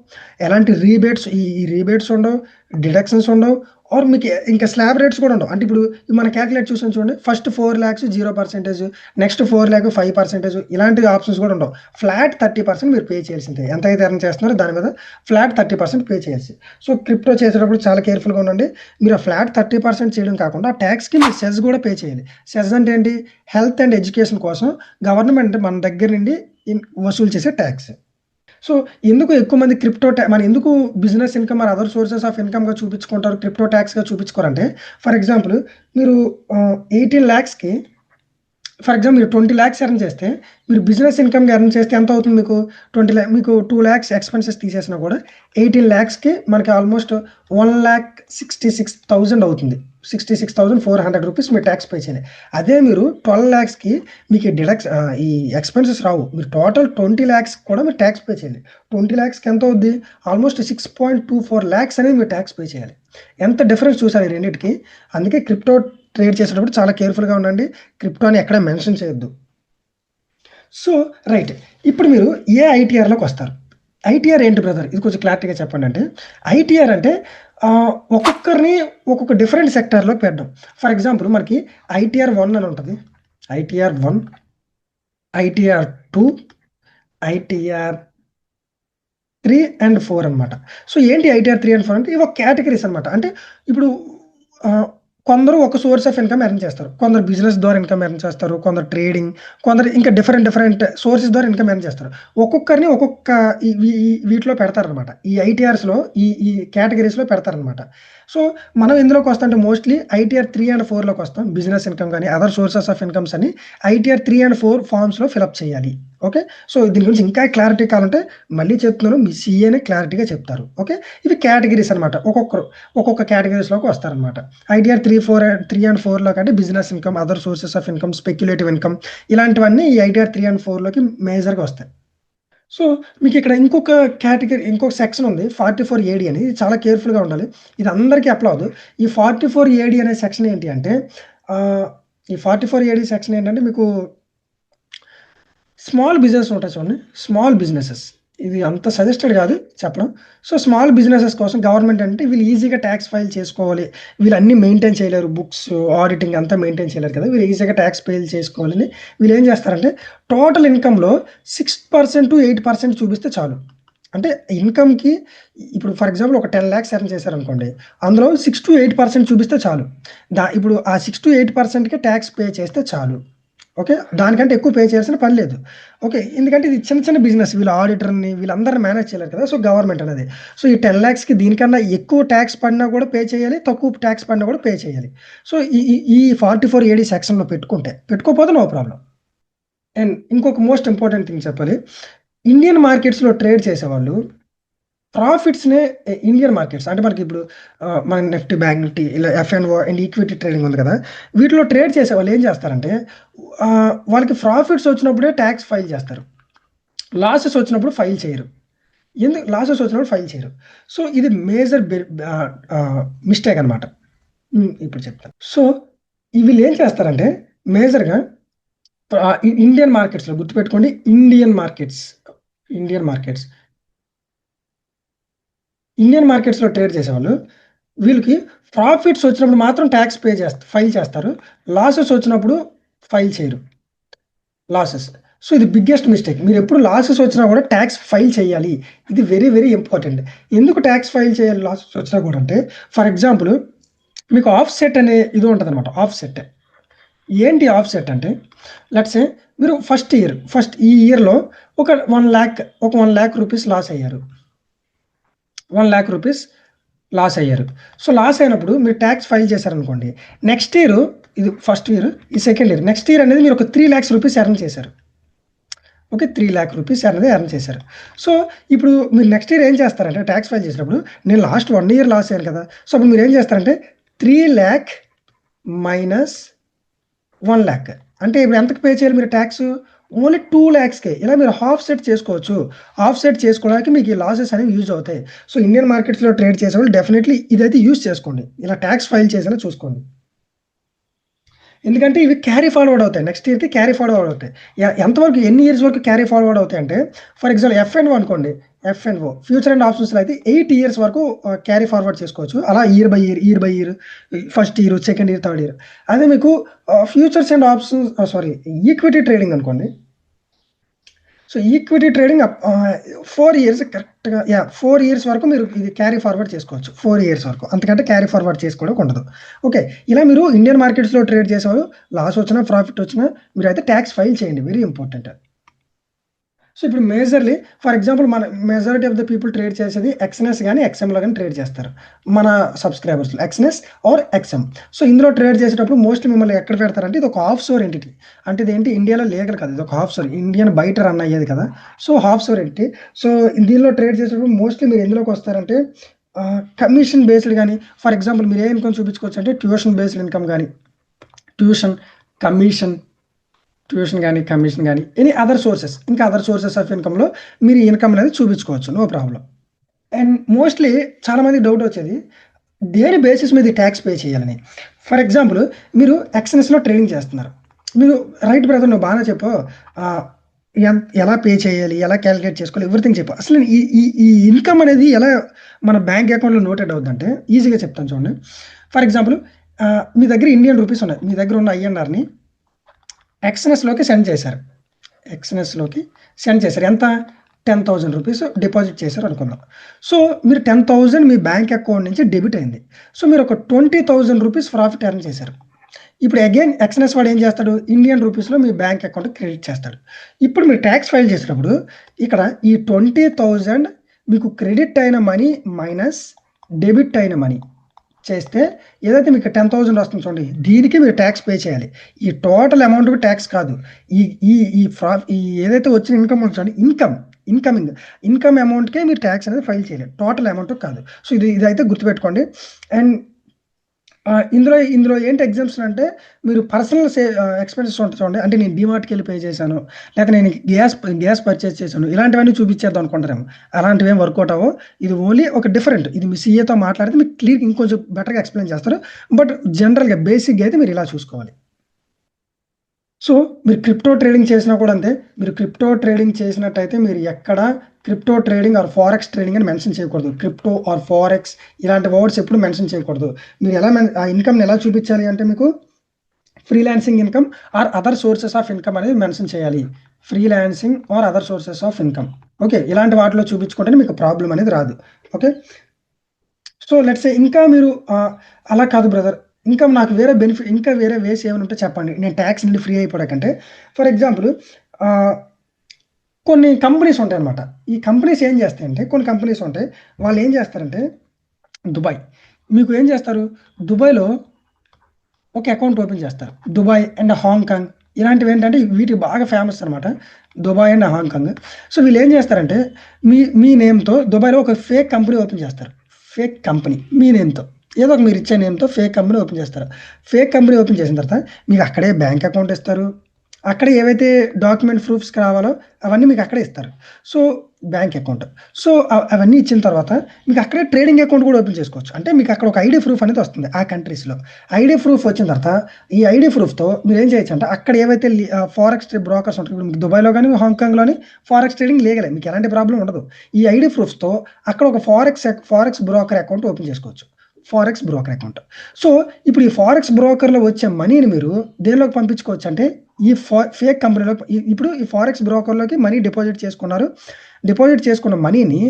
ఎలాంటి రీబేట్స్ రీబేట్స్ ఉండవు. డిడక్షన్స్ ఉండవు. ఆర్ మీకు ఇంకా స్లాబ్ రేట్స్ కూడా ఉండవు. అంటే ఇప్పుడు మనం క్యాలిక్యులేట్ చూసాం చూడండి. ఫస్ట్ 4,00,000 0%, నెక్స్ట్ 4,00,000 5% ఇలాంటి ఆప్షన్స్ కూడా ఉండవు. ఫ్లాట్ 30% మీరు పే చేయాల్సిందే. ఎంతైతే ఎర్న్ చేస్తున్నారో దాని మీద ఫ్లాట్ 30% పే చేయాల్సి. సో, క్రిప్టో చేసేటప్పుడు చాలా కేర్‌ఫుల్‌గా ఉండండి. మీరు ఆ ఫ్లాట్ 30% చేయడం కాకుండా ఆ ట్యాక్స్‌కి మీరు సెస్ కూడా పే చేయాలి. సెస్ అంటే ఏంటి? హెల్త్ అండ్ ఎడ్యుకేషన్ కోసం గవర్నమెంట్ మన దగ్గర నుండి వసూలు చేసే ట్యాక్స్. సో, ఎందుకు ఎక్కువ మంది మరి ఎందుకు business income or other sources of ఇన్‌కమ్‌గా చూపించుకుంటారు, క్రిప్టో ట్యాక్స్‌గా చూపించుకోరంటే, ఫర్ ఎగ్జాంపుల్ మీరు 18,00,000కి ఫర్ ఎగ్జాంపుల్ మీరు 20,00,000 ఎర్న్ చేస్తే, మీరు బిజినెస్ ఇన్‌కమ్‌గా ఎర్న్ చేస్తే ఎంత అవుతుంది మీకు? మీకు 2,00,000 ఎక్స్‌పెన్సెస్ తీసేసినా కూడా 18,00,000కి మనకి ఆల్మోస్ట్ 1,66,000 అవుతుంది. 66,400 రూపీస్ మీరు ట్యాక్స్ పే చేయాలి. అదే మీరు 12,00,000కి మీకు ఈ ఎక్స్‌పెన్సెస్ రావు. మీరు టోటల్ 20,00,000 కూడా మీరు ట్యాక్స్ పే చేయాలి. 20,00,000కి ఎంత అవుద్ది? ఆల్మోస్ట్ 6.24 లాక్స్ అనేది మీరు ట్యాక్స్ పే చేయాలి. ఎంత డిఫరెన్స్ చూసారు ఈ రెండిటికి. అందుకే క్రిప్టో ట్రేడ్ చేసేటప్పుడు చాలా కేర్‌ఫుల్‌గా ఉండండి. క్రిప్టోని ఎక్కడ మెన్షన్ చేయొద్దు. So, right. ఇప్పుడు మీరు ఐటీఆర్‌లోకి వస్తారు. ఐటీఆర్ ఏంటి బ్రదర్? ఇది కొంచెం క్లారిటీగా చెప్పండి అంటే, ఐటీఆర్ అంటే ఒక్కొక్కరిని ఒక్కొక్క డిఫరెంట్ సెక్టార్‌లో పెట్టడం. ఫర్ ఎగ్జాంపుల్ మనకి ఐటీఆర్ 1 అని ఉంటది. ఐటీఆర్ 1, ఐటీఆర్ 2, ఐటీఆర్ 3 అండ్ 4 అనమాట. సో, ఏంటి ఐటీఆర్ 3 అండ్ 4 అంటే ఇవి ఒక కేటగరీస్ అనమాట. అంటే ఇప్పుడు కొందరు ఒక సోర్స్ ఆఫ్ ఇన్‌కమ్ ఎర్న్ చేస్తారు. కొందరు బిజినెస్ ద్వారా ఇన్‌కమ్ ఎర్న్ చేస్తారు. కొందరు ట్రేడింగ్, కొందరు ఇంకా డిఫరెంట్ సోర్సెస్ ద్వారా ఇన్‌కమ్ ఎర్న్ చేస్తారు. ఒక్కొక్కరిని ఒక్కొక్క వీటిలో పెడతారనమాట. ఈ ఐటీఆర్స్‌లో ఈ కేటగరీస్‌లో పెడతారనమాట. సో, మనం ఎందులోకి వస్తాం అంటే మోస్ట్‌లీ ఐటీఆర్ 3 అండ్ 4లోకి వస్తాం. బిజినెస్ ఇన్‌కమ్ గాని, అదర్ సోర్సెస్ ఆఫ్ ఇన్‌కమ్స్ అని ఐటీఆర్ 3 అండ్ 4 ఫార్మ్స్‌లో ఫిలప్ చేయాలి. ఓకే. సో, దీని గురించి ఇంకా క్లారిటీ కావాలంటే మళ్ళీ చెప్తున్నాను. మీ సీఏనే క్లారిటీగా చెప్తారు. ఓకే. ఇవి కేటగరీస్ అనమాట. ఒక్కొక్క కేటగరీస్‌లోకి వస్తారనమాట. ఐటీఆర్ 3 అండ్ 4లో కంటే business income, other sources of income, speculative income ఇలాంటివన్నీ ఈ ఐటీఆర్ 3 అండ్ 4లోకి మేజర్‌గా వస్తాయి. సో, మీకిక్కడ ఇంకొక సెక్షన్ ఉంది. 44 ఏడీ అని. ఇది చాలా కేర్‌ఫుల్‌గా ఉండాలి. ఇది అందరికీ అప్లై అవ్వదు. ఈ 44 ఏడీ అనే సెక్షన్ ఏంటి అంటే ఈ 44 ఏడీ సెక్షన్ ఏంటంటే మీకు స్మాల్ బిజినెస్ ఉంటాయి చూడండి. Small businesses. ఇది అంత సజెస్టెడ్ కాదు చెప్పడం. సో, స్మాల్ బిజినెసెస్ కోసం గవర్నమెంట్ అంటే వీళ్ళు ఈజీగా టాక్స్ ఫైల్ చేసుకోవాలి. వీళ్ళు అన్నీ మెయింటైన్ చేయలేరు. బుక్స్, ఆడిటింగ్ అంతా మెయింటైన్ చేయలేరు కదా! వీళ్ళు ఈజీగా టాక్స్ ఫైల్ చేసుకోవాలని వీళ్ళు ఏం చేస్తారంటే టోటల్ ఇన్‌కమ్‌లో 6% 8% చూపిస్తే చాలు. అంటే ఇన్‌కమ్‌కి ఇప్పుడు ఫర్ ఎగ్జాంపుల్ ఒక 10,00,000 ఎర్న్ చేశారనుకోండి. అందులో 6-8% చూపిస్తే చాలు. ఇప్పుడు ఆ 6-8%కే టాక్స్ పే చేస్తే చాలు. ఓకే. దానికంటే ఎక్కువ పే చేయాల్సిన పని లేదు. ఓకే. ఎందుకంటే ఇది చిన్న బిజినెస్. వీళ్ళు ఆడిటర్‌ని వీళ్ళందరిని మేనేజ్ చేయలేరు కదా! సో, గవర్నమెంట్ అనేది. సో, ఈ 10,00,000కి దీనికన్నా ఎక్కువ టాక్స్ పడినా కూడా పే చేయాలి. తక్కువ టాక్స్ పడినా కూడా పే చేయాలి. సో, ఈ 44 ఏడీ సెక్షన్‌లో పెట్టుకోకపోతే నో ప్రాబ్లమ్. అండ్ ఇంకొక మోస్ట్ ఇంపార్టెంట్ థింగ్ చెప్పాలి. ఇండియన్ మార్కెట్స్‌లో ట్రేడ్ చేసేవాళ్ళు ప్రాఫిట్స్‌నే ఇండియన్ మార్కెట్స్ అంటే మనకిప్పుడు మన నిఫ్టీ, బ్యాంక్ నిఫ్టీ ఇలా ఎఫ్ఎన్ఓ అండ్ ఈక్విటీ ట్రేడింగ్ ఉంది కదా! వీటిలో ట్రేడ్ చేసేవాళ్ళు ఏం చేస్తారంటే వాళ్ళకి ప్రాఫిట్స్ వచ్చినప్పుడే టాక్స్ ఫైల్ చేస్తారు. లాసెస్ వచ్చినప్పుడు ఫైల్ చేయరు. లాసెస్ వచ్చినప్పుడు ఫైల్ చేయరు. సో, ఇది మేజర్ మిస్టేక్ అనమాట. ఇప్పుడు చెప్తాను. సో, వీళ్ళేం చేస్తారంటే మేజర్‌గా ఇండియన్ మార్కెట్స్‌లో గుర్తుపెట్టుకోండి. ఇండియన్ మార్కెట్స్‌లో ట్రేడ్ చేసేవాళ్ళు వీళ్ళకి ప్రాఫిట్స్ వచ్చినప్పుడు మాత్రం టాక్స్ ఫైల్ చేస్తారు. లాసెస్ వచ్చినప్పుడు ఫైల్ చేయరు. లాసెస్. సో, ఇది బిగ్గెస్ట్ మిస్టేక్. మీరెప్పుడు లాసెస్ వచ్చినా కూడా టాక్స్ ఫైల్ చేయాలి. ఇది వెరీ ఇంపార్టెంట్. ఎందుకు టాక్స్ ఫైల్ చేయాలి లాసెస్ వచ్చినా కూడా అంటే ఫర్ ఎగ్జాంపుల్ మీకు ఆఫ్‌సెట్ అనే ఇది ఉంటదనమాట. ఆఫ్‌సెట్. ఏంటి ఆఫ్‌సెట్ అంటే లెట్స్ సే మీరు ఫస్ట్ ఈ ఇయర్‌లో ఒక 1,00,000 రూపీస్ లాస్ అయ్యారు. 1,00,000 రూపీస్ లాస్ అయ్యారు. సో, లాస్ అయినప్పుడు మీరు టాక్స్ ఫైల్ చేశారనుకోండి. నెక్స్ట్ ఇయర్ ఇది ఫస్ట్ ఇయర్, ఈ సెకండ్ ఇయర్. నెక్స్ట్ ఇయర్ అనేది మీరు ఒక 3,00,000 రూపీస్ ఎర్న్ చేశారు. ఓకే, 3,00,000 రూపీస్ అనేది ఎర్న్ చేశారు. సో ఇప్పుడు మీరు నెక్స్ట్ ఇయర్ ఏం చేస్తారంటే ట్యాక్స్ ఫైల్ చేసినప్పుడు నేను లాస్ట్ 1 ఇయర్ లాస్ అయ్యాను కదా! సో అప్పుడు మీరు ఏం చేస్తారంటే 3,00,000 మైనస్ 1,00,000 అంటే ఇప్పుడు ఎంతకు పే చేయాలి మీరు ట్యాక్స్? ఓన్లీ 2,00,000కే. ఇలా మీరు హాఫ్ సెట్ చేసుకోవచ్చు. హాఫ్ సెట్ చేసుకోవడానికి మీకు ఈ లాసెస్ అనేవి యూజ్ అవుతాయి. సో ఇండియన్ మార్కెట్స్‌లో ట్రేడ్ చేసేవాళ్ళు డెఫినెట్లీ ఇదైతే యూజ్ చేసుకోండి. ఇలా ట్యాక్స్ ఫైల్ చేసేలా చూసుకోండి. ఎందుకంటే ఇవి క్యారీ ఫార్వర్డ్ అవుతాయి. నెక్స్ట్ ఇయర్‌కి క్యారీ ఫార్వర్డ్ అవుతాయి. ఎంతవరకు ఎన్ని ఇయర్స్ వరకు క్యారీ ఫార్వర్డ్ అవుతాయంటే ఫర్ ఎగ్జాంపుల్ ఎఫ్ఎన్ఓ అనుకోండి. ఎఫ్ఎన్ఓ ఫ్యూచర్ అండ్ ఆప్షన్స్‌లో అయితే 8 ఇయర్స్ వరకు క్యారీ ఫార్వర్డ్ చేసుకోవచ్చు. అలా year by year, year by year, first year, second year, third year. అదే మీకు futures and options equity trading అనుకోండి. సో ఈక్విటీ ట్రేడింగ్ 4 ఇయర్స్ కరెక్ట్‌గా 4 ఇయర్స్ వరకు మీరు ఇది క్యారీ ఫార్వర్డ్ చేసుకోవచ్చు. 4 ఇయర్స్ వరకు. అంతకంటే క్యారీ ఫార్వర్డ్ చేసుకోవడానికి ఉండదు. ఓకే. ఇలా మీరు ఇండియన్ మార్కెట్స్‌లో ట్రేడ్ చేసేవాళ్ళు లాస్ వచ్చినా, ప్రాఫిట్ వచ్చినా మీరైతే ట్యాక్స్ ఫైల్ చేయండి. Very important. సో ఇప్పుడు మేజర్‌లీ ఫర్ ఎగ్జాంపుల్ మన majority of the people trade చేసేది ఎక్స్‌ఎన్ఎస్ గాని, ఎక్స్ఎంలో గాని ట్రేడ్ చేస్తారు. మన సబ్‌స్క్రైబర్స్‌లో ఎక్స్‌ఎన్ఎస్ ఆర్ ఎక్స్ఎం. సో ఇందులో ట్రేడ్ చేసేటప్పుడు మోస్ట్‌లీ మిమ్మల్ని ఎక్కడ పెడతారంటే ఇది ఒక ఆఫ్‌షోర్ ఎంటిటీ. అంటే ఇదేంటి ఇండియాలో లీగల్ కాదు. ఇది ఒక ఆఫ్‌షోర్. ఇండియన్ బయట రన్ అయ్యేది కదా! So offshore entity. సో దీనిలో ట్రేడ్ చేసేటప్పుడు మోస్ట్‌లీ మీరు ఎందులోకి వస్తారంటే కమిషన్ బేస్డ్ గాని ఫర్ ఎగ్జాంపుల్ మీరు ఏ ఇన్‌కమ్ చూపించుకోవచ్చు అంటే ట్యూషన్ బేస్డ్ ఇన్‌కమ్ గాని, ట్యూషన్, కమిషన్ గానీ, కమిషన్ గానీ, ఎనీ అదర్ సోర్సెస్ ఇంకా అదర్ సోర్సెస్ ఆఫ్ ఇన్‌కమ్‌లో మీరు ఈ ఇన్‌కమ్ అనేది చూపించుకోవచ్చు. No problem. అండ్ మోస్ట్‌లీ చాలామందికి డౌట్ వచ్చేది దేని బేసిస్ మీద ఈ ట్యాక్స్ పే చేయాలని. ఫర్ ఎగ్జాంపుల్ మీరు ఎక్స్‌ఎన్ఎస్‌లో ట్రేడింగ్ చేస్తున్నారు. మీరు రైట్ బ్రదర్ నువ్వు బాగానే చెప్పావు. ఎలా పే చేయాలి? ఎలా క్యాలిక్యులేట్ చేసుకోవాలి? ఎవ్రీథింగ్ చెప్పావు. అసలు ఈ ఈ ఈ ఇన్‌కమ్ అనేది ఎలా మన బ్యాంక్ అకౌంట్‌లో నోటెడ్ అవుద్దంటే ఈజీగా చెప్తాను చూడండి. ఫర్ ఎగ్జాంపుల్ మీ దగ్గర ఇండియన్ రూపీస్ ఉన్నాయి. మీ దగ్గర ఉన్న ఐఎన్ఆర్‌ని ఎక్స్‌ఎన్ఎస్‌లోకి సెండ్ చేశారు. ఎక్స్‌ఎన్ఎస్‌లోకి సెండ్ చేశారు. ఎంత? 10,000 రూపీస్ డిపాజిట్ చేశారు అనుకుందాం. సో మీరు 10,000 మీ బ్యాంక్ అకౌంట్ నుంచి డెబిట్ అయింది. సో మీరు ఒక 20,000 రూపీస్ ప్రాఫిట్ ఎర్న్ చేశారు. ఇప్పుడు అగైన్ ఎక్స్‌ఎన్ఎస్ వాడు ఏం చేస్తాడు? ఇండియన్ రూపీస్‌లో మీ బ్యాంక్ అకౌంట్‌కి క్రెడిట్ చేస్తాడు. ఇప్పుడు మీరు ట్యాక్స్ ఫైల్ చేసినప్పుడు ఇక్కడ ఈ 20,000 మీకు క్రెడిట్ అయిన మనీ మైనస్ డెబిట్ అయిన మనీ చేస్తే ఏదైతే మీకు 10,000 వస్తుంది చూడండి దీనికి మీరు ట్యాక్స్ పే చేయాలి. ఈ టోటల్ అమౌంట్‌కి ట్యాక్స్ కాదు. ఈ ఈ ఈ ఫ్రా ఈ ఏదైతే వచ్చిన ఇన్‌కమ్ ఉంది చూడండి ఇన్‌కమ్ అమౌంట్‌కే మీరు ట్యాక్స్ అనేది ఫైల్ చేయాలి. టోటల్ అమౌంట్‌కి కాదు. సో ఇదైతే గుర్తుపెట్టుకోండి. అండ్ ఇందులో ఏంటి ఎగ్జామ్షన్ అంటే మీరు పర్సనల్ ఎక్స్‌పెన్సెస్ ఉంటాయి చూడండి. అంటే నేను డీమార్ట్‌కెళ్ళి పే చేశాను. లేకపోతే నేను గ్యాస్ పర్చేజ్ చేశాను. ఇలాంటివన్నీ చూపించేద్దాం అనుకుంటారేమో. అలాంటివేం వర్కౌట్ అవ్వవు. ఇది ఓన్లీ ఒక డిఫరెంట్. ఇది మీ సీఏతో మాట్లాడితే మీకు క్లియర్‌గా ఇంకొంచెం బెటర్‌గా ఎక్స్‌ప్లెయిన్ చేస్తారు. బట్ జనరల్‌గా బేసిక్‌గా అయితే మీరు ఇలా చూసుకోవాలి. సో మీరు క్రిప్టో ట్రేడింగ్ చేసినా కూడా అంతే. మీరు క్రిప్టో ట్రేడింగ్ చేసినట్టయితే మీరు ఎక్కడ crypto trading or forex trading అని మెన్షన్ చేయకూడదు. క్రిప్టో ఆర్ ఫారెక్స్ ఇలాంటి వర్డ్స్ ఎప్పుడు మెన్షన్ చేయకూడదు. మీరు ఎలా ఆ ఇన్‌కమ్‌ని ఎలా చూపించాలి అంటే మీకు freelancing income or other sources of income అనేది మెన్షన్ చేయాలి. Freelancing or other sources of income. Okay. ఇలాంటి వాటిలో చూపించుకుంటేనే మీకు ప్రాబ్లమ్ అనేది రాదు. ఓకే. సో లెట్స్ సే ఇంకా మీరు అలా కాదు బ్రదర్. ఇంకా నాకు వేరే బెనిఫిట్ ఇంకా వేరే వేస్ ఏమైనా ఉంటే చెప్పండి. నేను ట్యాక్స్ నుండి ఫ్రీ అయిపోవడానికంటే ఫర్ ఎగ్జాంపుల్ కొన్ని కంపెనీస్ ఉంటాయన్నమాట. ఈ కంపెనీస్ ఏం చేస్తాయంటే కొన్ని కంపెనీస్ ఉంటాయి. వాళ్ళు ఏం చేస్తారంటే దుబాయ్. మీకు ఏం చేస్తారు? దుబాయ్‌లో ఒక అకౌంట్ ఓపెన్ చేస్తారు. దుబాయ్ అండ్ హాంకాంగ్ ఇలాంటివి ఏంటంటే వీటికి బాగా ఫేమస్ అనమాట. Dubai and Hong Kong. సో వీళ్ళు ఏం చేస్తారంటే మీ నేమ్‌తో దుబాయ్‌లో ఒక ఫేక్ కంపెనీ ఓపెన్ చేస్తారు. ఫేక్ కంపెనీ మీ నేమ్‌తో. ఏదో ఒక మీరు ఇచ్చే నేమ్‌తో ఫేక్ కంపెనీ ఓపెన్ చేస్తారు. ఫేక్ కంపెనీ ఓపెన్ చేసిన తర్వాత మీకు అక్కడే బ్యాంక్ అకౌంట్ ఇస్తారు. అక్కడే ఏవైతే డాక్యుమెంట్ ప్రూఫ్స్ కావాలో అవన్నీ మీకు అక్కడే ఇస్తారు. So bank account. సో అవన్నీ ఇచ్చిన తర్వాత మీకు అక్కడే ట్రేడింగ్ అకౌంట్ కూడా ఓపెన్ చేసుకోవచ్చు. అంటే మీకు అక్కడ ఒక ఐడీ ప్రూఫ్ అనేది వస్తుంది ఆ కంట్రీస్‌లో. ఐడీ ప్రూఫ్ వచ్చిన తర్వాత ఈ ఐడీ ప్రూఫ్‌తో మీరేం చేయొచ్చంటే అక్కడ ఏవైతే ఫారెక్స్ బ్రోకర్స్ ఉంటారో ఇప్పుడు మీకు దుబాయ్‌లో గాని, హాంకాంగ్‌లోని ఫారెక్స్ ట్రేడింగ్ లీగలే. మీకు ఎలాంటి ప్రాబ్లమ్ ఉండదు. ఈ ఐడీ ప్రూఫ్స్‌తో అక్కడ ఒక ఫారెక్స్ బ్రోకర్ అకౌంట్ ఓపెన్ చేసుకోవచ్చు. Forex broker account. సో ఇప్పుడు ఈ ఫారెక్స్ బ్రోకర్‌లో వచ్చే మనీని మీరు దేనిలోకి పంపించుకోవచ్చు అంటే ఈ ఫేక్ కంపెనీలోకి ఇప్పుడు ఈ ఫారెక్స్ బ్రోకర్‌లోకి మనీ డిపాజిట్ చేసుకున్నారు. డిపాజిట్ చేసుకున్న మనీని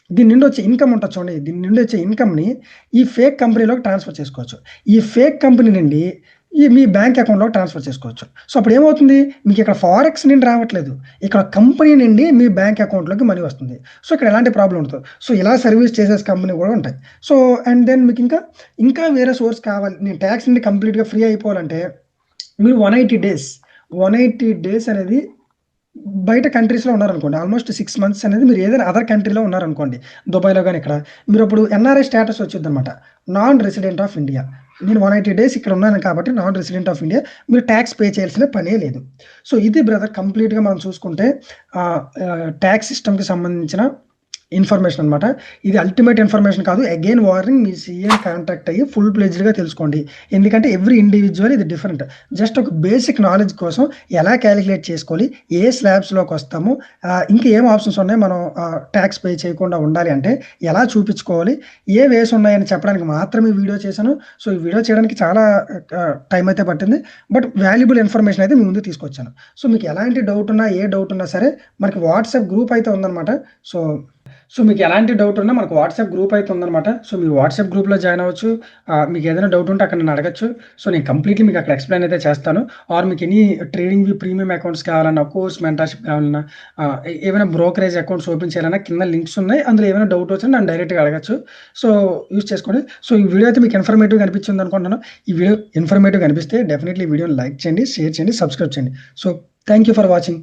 దీని నుండి వచ్చే ఇన్‌కమ్ ఉంటది చూడండి. దీని నుండి వచ్చే ఇన్‌కమ్‌ని ఈ ఫేక్ కంపెనీలోకి ట్రాన్స్‌ఫర్ చేసుకోవచ్చు. ఈ ఫేక్ కంపెనీ నుండి మీ బ్యాంక్ అకౌంట్‌లోకి ట్రాన్స్‌ఫర్ చేసుకోవచ్చు. సో అప్పుడు ఏమవుతుంది? మీకు ఇక్కడ ఫారెక్స్ నుండి రావట్లేదు. ఇక్కడ కంపెనీ నుండి మీ బ్యాంక్ అకౌంట్‌లోకి మనీ వస్తుంది. సో ఇక్కడ ఎలాంటి ప్రాబ్లమ్ ఉండదు. సో ఇలా సర్వీస్ చేసే కంపెనీ కూడా ఉంటాయి. సో అండ్ దెన్ మీకు ఇంకా వేరే సోర్స్ కావాలి. నేను ట్యాక్స్ నుండి కంప్లీట్‌గా ఫ్రీ అయిపోవాలంటే మీరు 180 డేస్ అనేది బయట కంట్రీస్‌లో ఉన్నారనుకోండి. ఆల్‌మోస్ట్ 6 మంత్స్ అనేది మీరు ఏదైనా అదర్ కంట్రీలో ఉన్నారనుకోండి. దుబాయ్‌లో గాని ఇక్కడ. మీరప్పుడు ఎన్ఆర్ఐ స్టేటస్ వచ్చిద్దనమాట. Non resident of India. నేను 180 డేస్ ఇక్కడ ఉన్నాను కాబట్టి నాన్ రెసిడెంట్ ఆఫ్ ఇండియా. మీరు టాక్స్ పే చేయాల్సిన పనే లేదు. సో, ఇది బ్రదర్ కంప్లీట్‌గా మనం చూసుకుంటే టాక్స్ సిస్టమ్‌కి సంబంధించిన ఇన్ఫర్మేషన్ అనమాట. ఇది అల్టిమేట్ ఇన్ఫర్మేషన్ కాదు. అగైన్ వార్నింగ్, మీ సీఎం కాంటాక్ట్ అయ్యి ఫుల్ ప్లెడ్జ్డ్‌గా తెలుసుకోండి. ఎందుకంటే ఎవ్రీ ఇండివిడ్యువల్ ఇది డిఫరెంట్. జస్ట్ ఒక బేసిక్ నాలెడ్జ్ కోసం ఎలా కాలిక్యులేట్ చేసుకోవాలి, ఏ స్లాబ్స్‌లోకొస్తాము, ఇంకా ఏం ఆప్షన్స్ ఉన్నాయి మనం టాక్స్ పే చేయకుండా ఉండాలి అంటే ఎలా చూపించుకోవాలి, ఏ వేస్ ఉన్నాయని చెప్పడానికి మాత్రమే ఈ వీడియో చేశాను. సో, ఈ వీడియో చేయడానికి చాలా టైం అయితే పట్టింది. బట్ వాల్యుబుల్ ఇన్ఫర్మేషన్ అయితే మీ ముందుకు తీసుకొచ్చాను. సో, మీకు ఎలాంటి డౌట్ ఉన్నా, ఏ డౌట్ ఉన్నా సరే మనకి వాట్సాప్ గ్రూప్ అయితే ఉందనమాట. సో, మీకు ఎలాంటి డౌట్ ఉన్నా మనకు వాట్సాప్ గ్రూప్ అయితే ఉందనమాట. సో, మీరు వాట్సాప్ గ్రూప్‌లో జాయిన్ అవ్వచ్చు. మీకు ఏదైనా డౌట్ ఉంటే అక్కడ నన్ను అడగొచ్చు. సో, నేను కంప్లీట్‌లీ మీకు అక్కడ ఎక్స్‌ప్లెయిన్ అయితే చేస్తాను. ఆర్ మీకు ఎనీ ట్రేడింగ్‌వి ప్రీమియం అకౌంట్స్ కావాలన్నా, కోర్స్ మెంటర్‌షిప్ కావాలన్నా, ఏవైనా బ్రోకరేజ్ అకౌంట్స్ ఓపెన్ చేయాలన్నా కింద లింక్స్ ఉన్నాయి. అందులో ఏమైనా డౌట్ వచ్చినా నన్ను డైరెక్ట్‌గా అడగొచ్చు. సో, యూజ్ చేసుకోండి. సో, ఈ వీడియో అయితే మీకు ఇన్ఫర్మేటివ్‌గా అనిపించింది అనుకుంటున్నాను. ఈ వీడియో ఇన్ఫర్మేటివ్‌గా అనిపిస్తే డెఫినెట్‌లీ ఈ వీడియోని లైక్ చేయండి, షేర్ చేయండి, సబ్స్క్రైబ్ చేయండి. So, thank you for watching.